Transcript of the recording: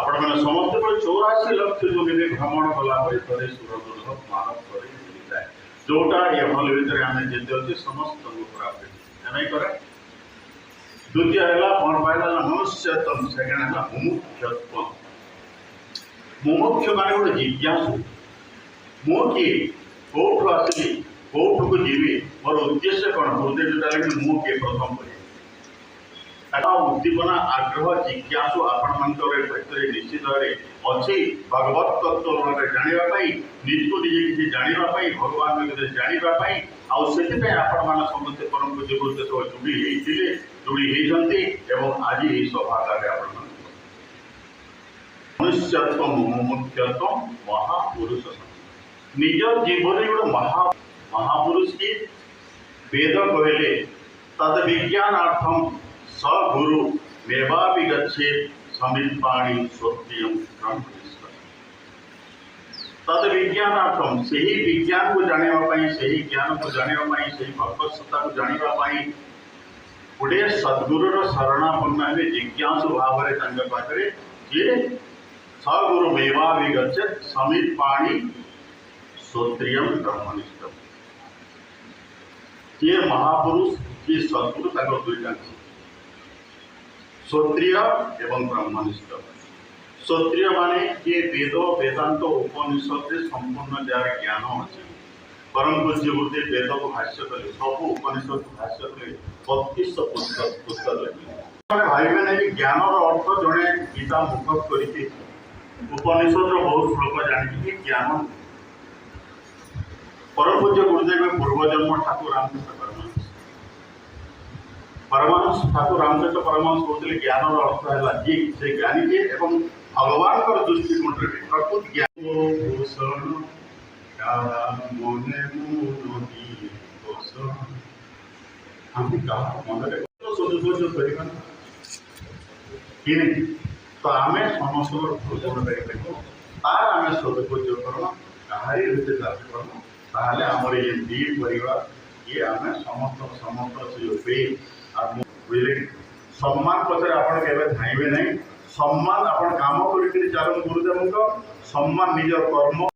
आपण मैंने समस्त 84 लक्ष योगी भ्रमण कलापर थे सूरज मानव कर मिलता है जोटा ये हल भितर आम जिते अच्छे समस्त प्राप्त नहीं करे। द्वितीय है कौन पाइला मनुष्यत्म, सेकेंड है मुमुक्षत्व। मुमुक्ष माने गोटे जिज्ञासु मु किए कौटू आसली कौटू को जीवी मोर उद्देश्य कौन हृदय जोटा लगे मु किए प्रथम कर उद्दीपना आग्रह जिज्ञासु आपण भीतर निश्चित भाव अच्छी भगवत तत्व जानापी निजको निजे किसी जानापी भगवान जानापी आते आपण मान समस्ते परम पूज्य गुरुदेव जोड़ी होती आज ये सभा मनुष्यत्व मुमुक्षत्व महापुरुष निज जीवन गोटे महापुरुष की वेद कहले तद विज्ञानार्थम स गुरु मेवापि गच्छेत् समित्पाणि श्रोत्रियं ब्रह्मनिष्ठ। तद विज्ञानार्थम से ही विज्ञान को जानापी से ही ज्ञान को जानापी से ही भगवत सत्ता को जानापी गोटे सद्गुरुर शरणापन्न है जिज्ञासु भाव में पाखे जे स गुरु मेवापि गच्छेत् समित्पाणि श्रोत्रियं ब्रह्मनिष्ठ। ये महापुरुष ये सद्गुरु दुईटा क्षत्रिय एवं ब्रह्मनिष्ठ। क्षत्रिय माने ये वेद वेदांत उपनिषद संपूर्ण जार ज्ञान अच्छे परम पूज्य गुरुदेव वेद को भाष्य कले सब उपनिषद को भाष्य कले 32 पुस्तक लगे भावे ना ज्ञान अर्थ जड़े गीता मुखस्त कर उपनिषद बहुत श्लोक जानी ज्ञान परम पूज्य गुरुदेव पूर्वजन्म ठाकुर रामकृष्ण परमहंस ठाकुर रामचंद्र परमहंस कहते ज्ञान अर्थ है जी से ज्ञानी जी एवं भगवान दृष्टिकोण प्रकृत ज्ञान तो आम समस्त तार आम सदुपयोग करना कहारी करना आमर ये दी परिवार ये आम समस्त सम्मान पचर आप धाइबे नहीं सम्मान आप कम कर गुरुदेव सम्मान निज कर्म